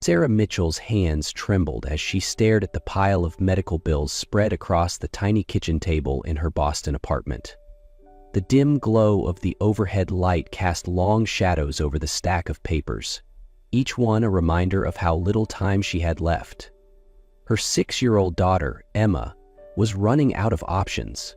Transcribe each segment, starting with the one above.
Sarah Mitchell's hands trembled as she stared at the pile of medical bills spread across the tiny kitchen table in her Boston apartment. The dim glow of the overhead light cast long shadows over the stack of papers, each one a reminder of how little time she had left. Her 6-year-old daughter, Emma, was running out of options.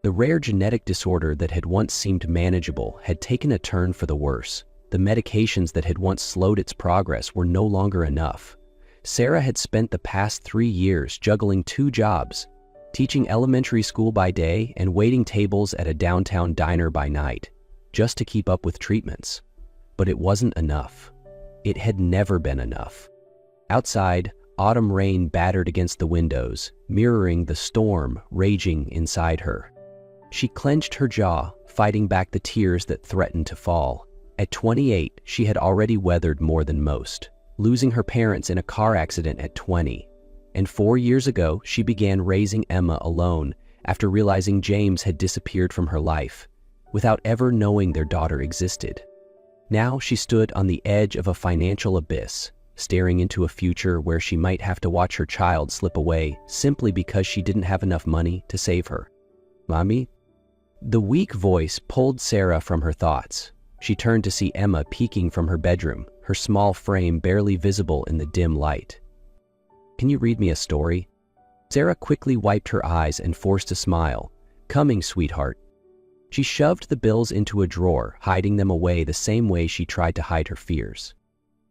The rare genetic disorder that had once seemed manageable had taken a turn for the worse. The medications that had once slowed its progress were no longer enough. Sarah had spent the past 3 years juggling 2 jobs, teaching elementary school by day and waiting tables at a downtown diner by night, just to keep up with treatments. But it wasn't enough. It had never been enough. Outside, autumn rain battered against the windows, mirroring the storm raging inside her. She clenched her jaw, fighting back the tears that threatened to fall. At 28, she had already weathered more than most, losing her parents in a car accident at 20. And 4 years ago, she began raising Emma alone after realizing James had disappeared from her life, without ever knowing their daughter existed. Now she stood on the edge of a financial abyss, staring into a future where she might have to watch her child slip away simply because she didn't have enough money to save her. "Mommy?" The weak voice pulled Sarah from her thoughts. She turned to see Emma peeking from her bedroom, her small frame barely visible in the dim light. "Can you read me a story?" Sarah quickly wiped her eyes and forced a smile. "Coming, sweetheart." She shoved the bills into a drawer, hiding them away the same way she tried to hide her fears.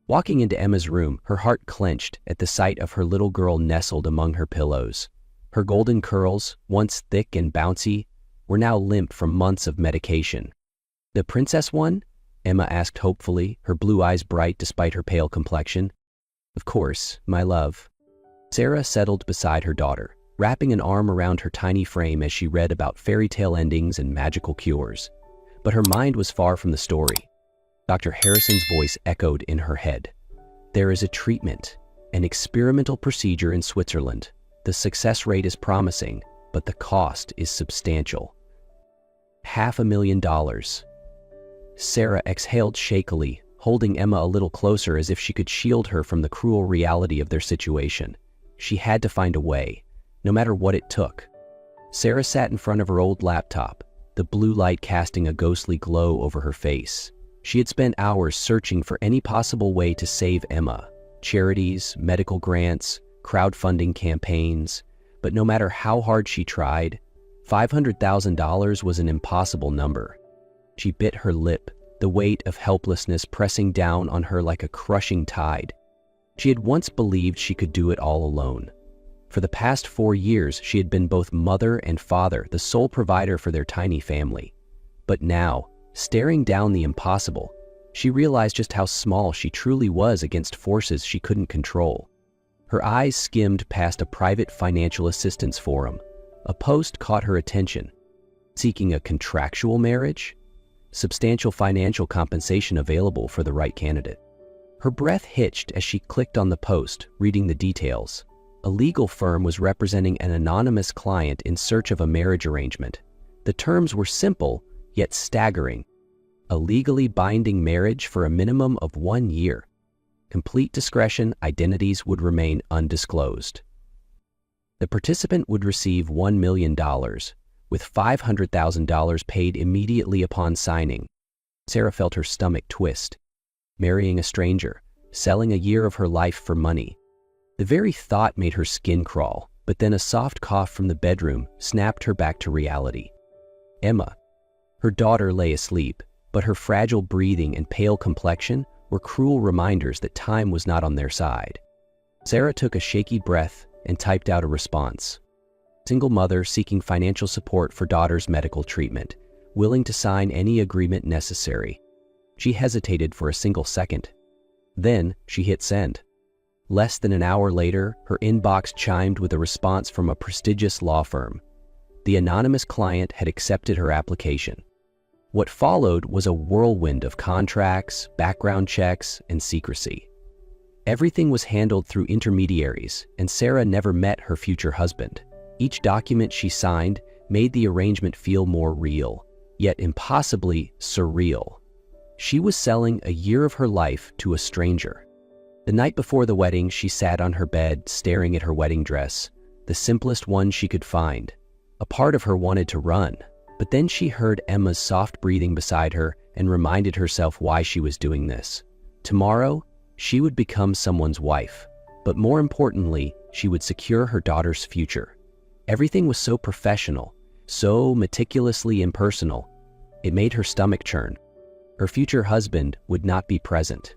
Walking into Emma's room, her heart clenched at the sight of her little girl nestled among her pillows. Her golden curls, once thick and bouncy, were now limp from months of medication. "The princess one?" Emma asked hopefully, her blue eyes bright despite her pale complexion. "Of course, my love." Sarah settled beside her daughter, wrapping an arm around her tiny frame as she read about fairy tale endings and magical cures. But her mind was far from the story. Dr. Harrison's voice echoed in her head. "There is a treatment, an experimental procedure in Switzerland. The success rate is promising, but the cost is substantial. $500,000. Sarah exhaled shakily, holding Emma a little closer as if she could shield her from the cruel reality of their situation. She had to find a way, no matter what it took. Sarah sat in front of her old laptop, the blue light casting a ghostly glow over her face. She had spent hours searching for any possible way to save Emma. Charities, medical grants, crowdfunding campaigns. But no matter how hard she tried, $500,000 was an impossible number. She bit her lip, the weight of helplessness pressing down on her like a crushing tide. She had once believed she could do it all alone. For the past 4 years, she had been both mother and father, the sole provider for their tiny family. But now, staring down the impossible, she realized just how small she truly was against forces she couldn't control. Her eyes skimmed past a private financial assistance forum. A post caught her attention. Seeking a contractual marriage? Substantial financial compensation available for the right candidate. Her breath hitched as she clicked on the post, reading the details. A legal firm was representing an anonymous client in search of a marriage arrangement. The terms were simple, yet staggering. A legally binding marriage for a minimum of 1 year. Complete discretion, identities would remain undisclosed. The participant would receive $1 million, with $500,000 paid immediately upon signing. Sarah felt her stomach twist. Marrying a stranger, selling a year of her life for money. The very thought made her skin crawl, but then a soft cough from the bedroom snapped her back to reality. Emma. Her daughter lay asleep, but her fragile breathing and pale complexion were cruel reminders that time was not on their side. Sarah took a shaky breath and typed out a response. Single mother seeking financial support for daughter's medical treatment, willing to sign any agreement necessary. She hesitated for a single second. Then she hit send. Less than an hour later, her inbox chimed with a response from a prestigious law firm. The anonymous client had accepted her application. What followed was a whirlwind of contracts, background checks, and secrecy. Everything was handled through intermediaries, and Sarah never met her future husband. Each document she signed made the arrangement feel more real, yet impossibly surreal. She was selling a year of her life to a stranger. The night before the wedding, she sat on her bed, staring at her wedding dress, the simplest one she could find. A part of her wanted to run, but then she heard Emma's soft breathing beside her and reminded herself why she was doing this. Tomorrow, she would become someone's wife, but more importantly, she would secure her daughter's future. Everything was so professional, so meticulously impersonal. It made her stomach churn. Her future husband would not be present.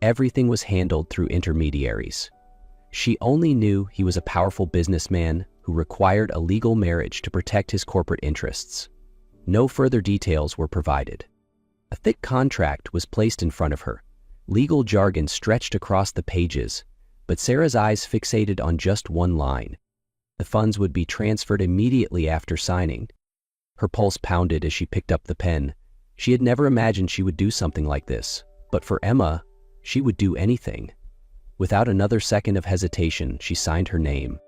Everything was handled through intermediaries. She only knew he was a powerful businessman who required a legal marriage to protect his corporate interests. No further details were provided. A thick contract was placed in front of her. Legal jargon stretched across the pages, but Sarah's eyes fixated on just one line. The funds would be transferred immediately after signing. Her pulse pounded as she picked up the pen. She had never imagined she would do something like this, but for Emma, she would do anything. Without another second of hesitation, she signed her name.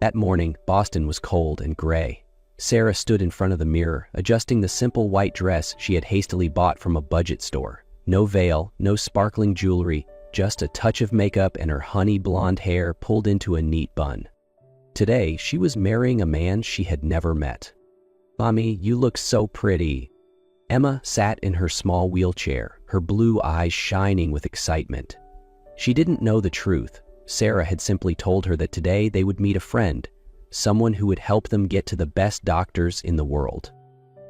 That morning, Boston was cold and gray. Sarah stood in front of the mirror, adjusting the simple white dress she had hastily bought from a budget store. No veil, no sparkling jewelry, just a touch of makeup and her honey blonde hair pulled into a neat bun. Today, she was marrying a man she had never met. "Mommy, you look so pretty." Emma sat in her small wheelchair, her blue eyes shining with excitement. She didn't know the truth. Sarah had simply told her that today they would meet a friend, someone who would help them get to the best doctors in the world.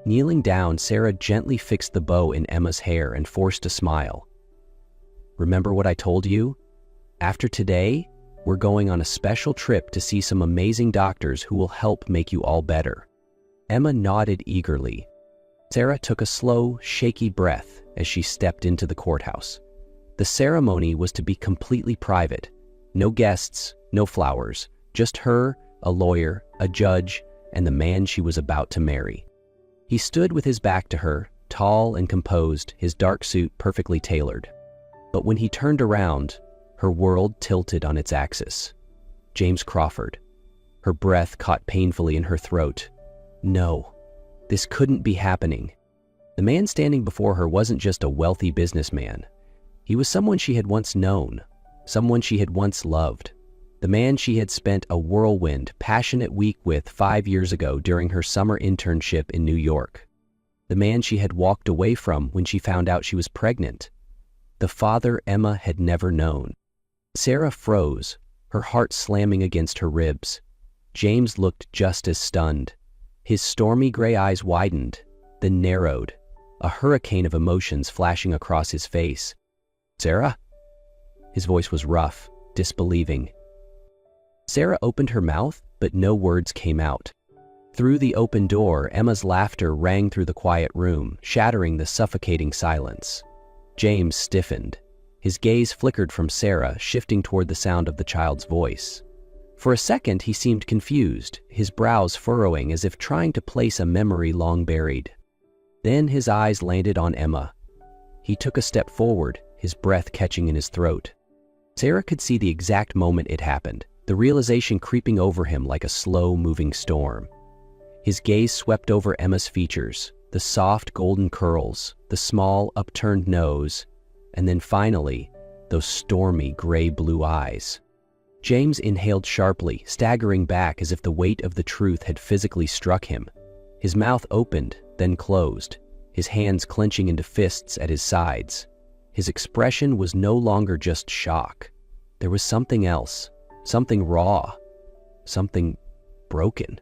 Kneeling down, Sarah gently fixed the bow in Emma's hair and forced a smile. "Remember what I told you? After today, we're going on a special trip to see some amazing doctors who will help make you all better." Emma nodded eagerly. Sarah took a slow, shaky breath as she stepped into the courthouse. The ceremony was to be completely private. No guests, no flowers, just her, a lawyer, a judge, and the man she was about to marry. He stood with his back to her, tall and composed, his dark suit perfectly tailored. But when he turned around, her world tilted on its axis. James Crawford. Her breath caught painfully in her throat. No, this couldn't be happening. The man standing before her wasn't just a wealthy businessman. He was someone she had once known, someone she had once loved. The man she had spent a whirlwind, passionate week with 5 years ago during her summer internship in New York. The man she had walked away from when she found out she was pregnant. The father Emma had never known. Sarah froze, her heart slamming against her ribs. James looked just as stunned. His stormy gray eyes widened, then narrowed, a hurricane of emotions flashing across his face. "Sarah?" His voice was rough, disbelieving. Sarah opened her mouth, but no words came out. Through the open door, Emma's laughter rang through the quiet room, shattering the suffocating silence. James stiffened. His gaze flickered from Sarah, shifting toward the sound of the child's voice. For a second, he seemed confused, his brows furrowing as if trying to place a memory long buried. Then his eyes landed on Emma. He took a step forward, his breath catching in his throat. Sarah could see the exact moment it happened, the realization creeping over him like a slow-moving storm. His gaze swept over Emma's features, the soft golden curls, the small upturned nose, and then finally, those stormy gray-blue eyes. James inhaled sharply, staggering back as if the weight of the truth had physically struck him. His mouth opened, then closed, his hands clenching into fists at his sides. His expression was no longer just shock. There was something else, something raw, something broken.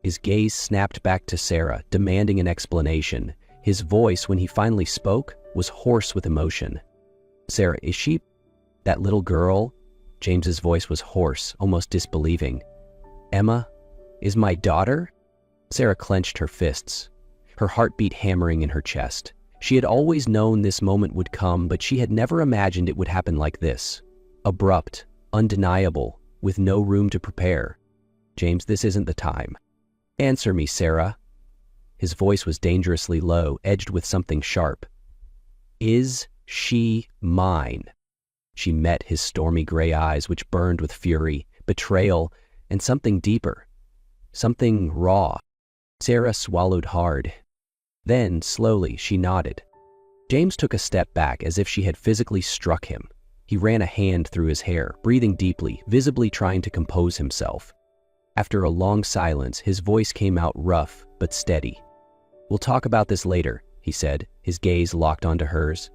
His gaze snapped back to Sarah, demanding an explanation. His voice, when he finally spoke, was hoarse with emotion. "Sarah, is she that little girl?" James's voice was hoarse, almost disbelieving. "Emma is my daughter?" Sarah clenched her fists, her heartbeat hammering in her chest. She had always known this moment would come, but she had never imagined it would happen like this. Abrupt, undeniable, with no room to prepare. "James, this isn't the time. Answer me, Sarah." His voice was dangerously low, edged with something sharp. "Is she mine?" She met his stormy gray eyes, which burned with fury, betrayal, and something deeper. Something raw. Sarah swallowed hard. Then, slowly, she nodded. James took a step back as if she had physically struck him. He ran a hand through his hair, breathing deeply, visibly trying to compose himself. After a long silence, his voice came out rough but steady. "We'll talk about this later," he said, his gaze locked onto hers.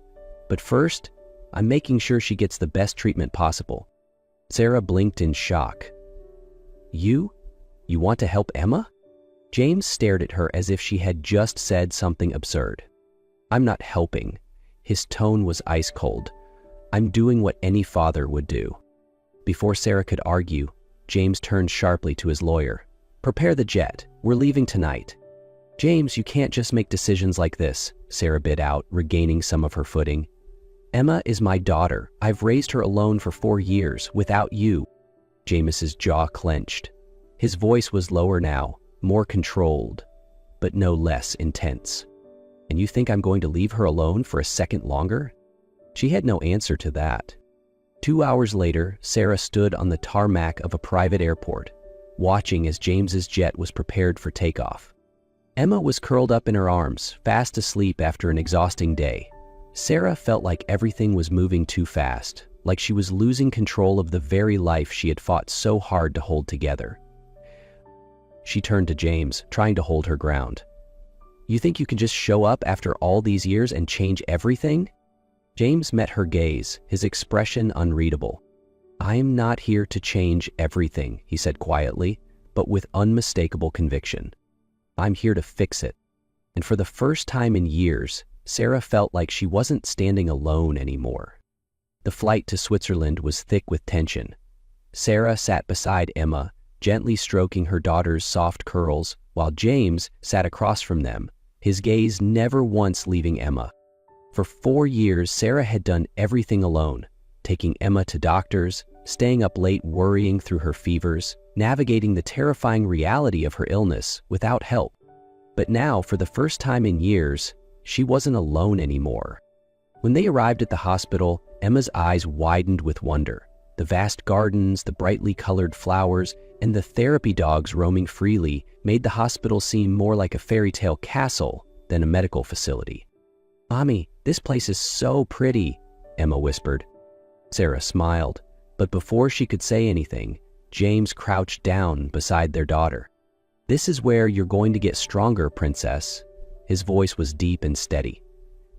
"But first, I'm making sure she gets the best treatment possible." Sarah blinked in shock. You want to help Emma?" James stared at her as if she had just said something absurd. "I'm not helping." His tone was ice cold. "I'm doing what any father would do." Before Sarah could argue, James turned sharply to his lawyer. "Prepare the jet. We're leaving tonight." "James, you can't just make decisions like this," Sarah bit out, regaining some of her footing. "Emma is my daughter. I've raised her alone for 4 years, without you." James's jaw clenched. His voice was lower now, more controlled, but no less intense. "And you think I'm going to leave her alone for a second longer?" She had no answer to that. 2 hours later, Sarah stood on the tarmac of a private airport, watching as James's jet was prepared for takeoff. Emma was curled up in her arms, fast asleep after an exhausting day. Sarah felt like everything was moving too fast, like she was losing control of the very life she had fought so hard to hold together. She turned to James, trying to hold her ground. "You think you can just show up after all these years and change everything?" James met her gaze, his expression unreadable. "I'm not here to change everything," he said quietly, but with unmistakable conviction. "I'm here to fix it." And for the first time in years, Sarah felt like she wasn't standing alone anymore. The flight to Switzerland was thick with tension. Sarah sat beside Emma, gently stroking her daughter's soft curls, while James sat across from them, his gaze never once leaving Emma. For 4 years, Sarah had done everything alone, taking Emma to doctors, staying up late worrying through her fevers, navigating the terrifying reality of her illness without help. But now, for the first time in years, she wasn't alone anymore. When they arrived at the hospital, Emma's eyes widened with wonder. The vast gardens, the brightly colored flowers, and the therapy dogs roaming freely made the hospital seem more like a fairy tale castle than a medical facility. "Mommy, this place is so pretty," Emma whispered. Sarah smiled, but before she could say anything, James crouched down beside their daughter. "This is where you're going to get stronger, princess." His voice was deep and steady.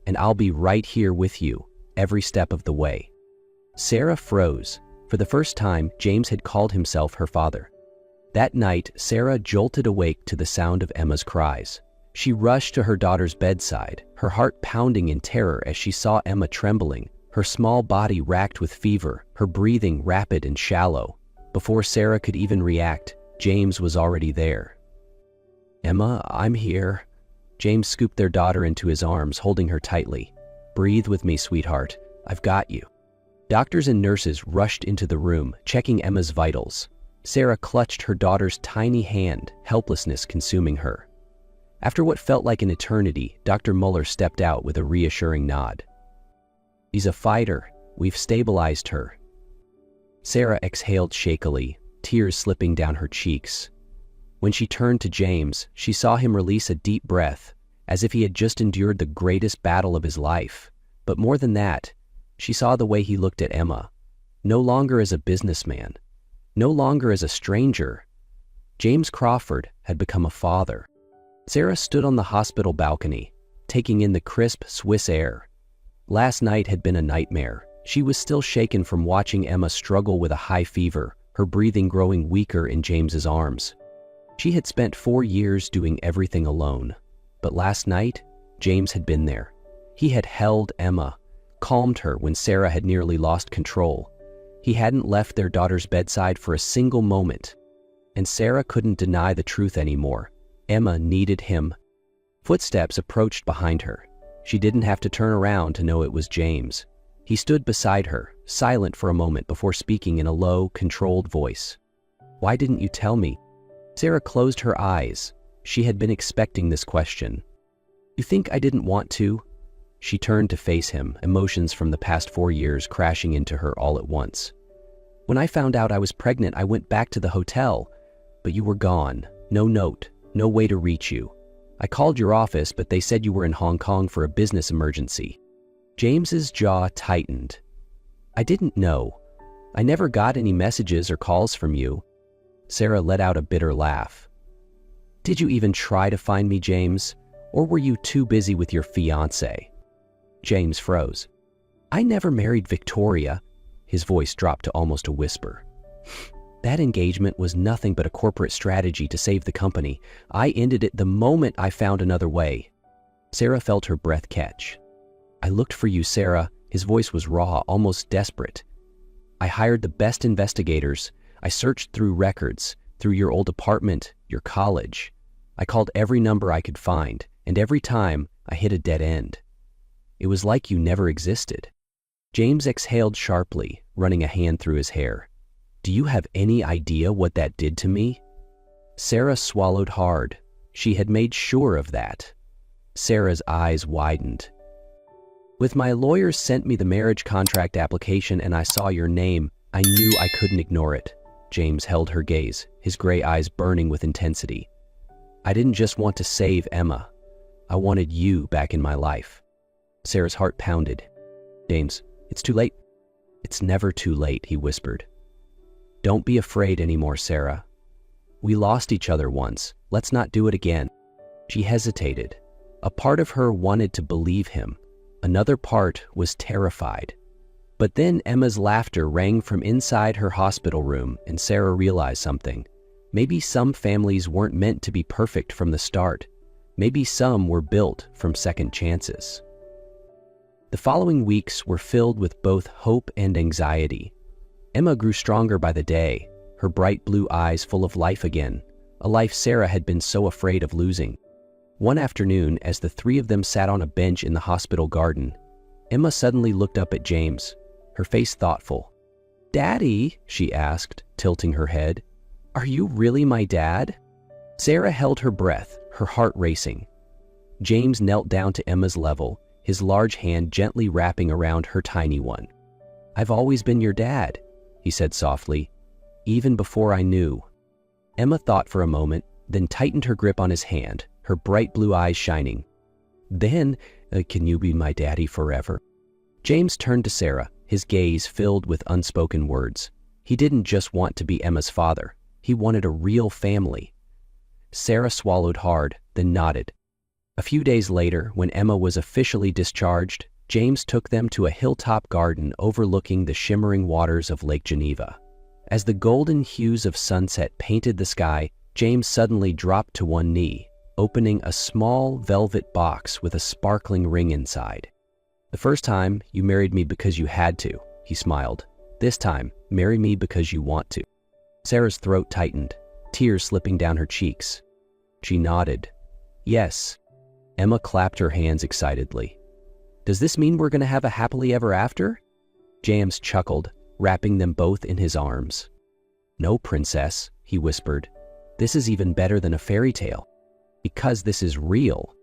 "And I'll be right here with you, every step of the way." Sarah froze. For the first time, James had called himself her father. That night, Sarah jolted awake to the sound of Emma's cries. She rushed to her daughter's bedside, her heart pounding in terror as she saw Emma trembling, her small body racked with fever, her breathing rapid and shallow. Before Sarah could even react, James was already there. "Emma, I'm here." James scooped their daughter into his arms, holding her tightly. "Breathe with me, sweetheart. I've got you." Doctors and nurses rushed into the room, checking Emma's vitals. Sarah clutched her daughter's tiny hand, helplessness consuming her. After what felt like an eternity, Dr. Muller stepped out with a reassuring nod. "She's a fighter. We've stabilized her." Sarah exhaled shakily, tears slipping down her cheeks. When she turned to James, she saw him release a deep breath, as if he had just endured the greatest battle of his life. But more than that, she saw the way he looked at Emma, no longer as a businessman, no longer as a stranger. James Crawford had become a father. Sarah stood on the hospital balcony, taking in the crisp Swiss air. Last night had been a nightmare. She was still shaken from watching Emma struggle with a high fever, her breathing growing weaker in James's arms. She had spent 4 years doing everything alone. But last night, James had been there. He had held Emma, calmed her when Sarah had nearly lost control. He hadn't left their daughter's bedside for a single moment. And Sarah couldn't deny the truth anymore. Emma needed him. Footsteps approached behind her. She didn't have to turn around to know it was James. He stood beside her, silent for a moment before speaking in a low, controlled voice. "Why didn't you tell me?" Sarah closed her eyes. She had been expecting this question. "You think I didn't want to?" She turned to face him, emotions from the past 4 years crashing into her all at once. "When I found out I was pregnant, I went back to the hotel, but you were gone. No note, no way to reach you. I called your office, but they said you were in Hong Kong for a business emergency." James's jaw tightened. I didn't know. I never got any messages or calls from you. Sarah let out a bitter laugh. Did you even try to find me, James? Or were you too busy with your fiancé? James froze. I never married Victoria. His voice dropped to almost a whisper. That engagement was nothing but a corporate strategy to save the company. I ended it the moment I found another way. Sarah felt her breath catch. I looked for you, Sarah. His voice was raw, almost desperate. I hired the best investigators. I searched through records, through your old apartment, your college. I called every number I could find, and every time I hit a dead end. It was like you never existed. James exhaled sharply, running a hand through his hair. Do you have any idea what that did to me? Sarah swallowed hard. She had made sure of that. Sarah's eyes widened. When my lawyers sent me the marriage contract application and I saw your name, I knew I couldn't ignore it. James held her gaze, his gray eyes burning with intensity. I didn't just want to save Emma. I wanted you back in my life. Sarah's heart pounded. James, it's too late. It's never too late, he whispered. Don't be afraid anymore, Sarah. We lost each other once. Let's not do it again. She hesitated. A part of her wanted to believe him. Another part was terrified. But then Emma's laughter rang from inside her hospital room, and Sarah realized something. Maybe some families weren't meant to be perfect from the start. Maybe some were built from second chances. The following weeks were filled with both hope and anxiety. Emma grew stronger by the day, her bright blue eyes full of life again, a life Sarah had been so afraid of losing. One afternoon, as the three of them sat on a bench in the hospital garden, Emma suddenly looked up at James, her face thoughtful. Daddy, she asked, tilting her head, are you really my dad? Sarah held her breath, her heart racing. James knelt down to Emma's level, his large hand gently wrapping around her tiny one. I've always been your dad, he said softly, even before I knew. Emma thought for a moment, then tightened her grip on his hand, her bright blue eyes shining. Then, can you be my daddy forever? James turned to Sarah, his gaze filled with unspoken words. He didn't just want to be Emma's father. He wanted a real family. Sarah swallowed hard, then nodded. A few days later, when Emma was officially discharged, James took them to a hilltop garden overlooking the shimmering waters of Lake Geneva. As the golden hues of sunset painted the sky, James suddenly dropped to one knee, opening a small velvet box with a sparkling ring inside. The first time, you married me because you had to, he smiled. This time, marry me because you want to. Sarah's throat tightened, tears slipping down her cheeks. She nodded. Yes. Emma clapped her hands excitedly. Does this mean we're going to have a happily ever after? James chuckled, wrapping them both in his arms. No, princess, he whispered. This is even better than a fairy tale. Because this is real.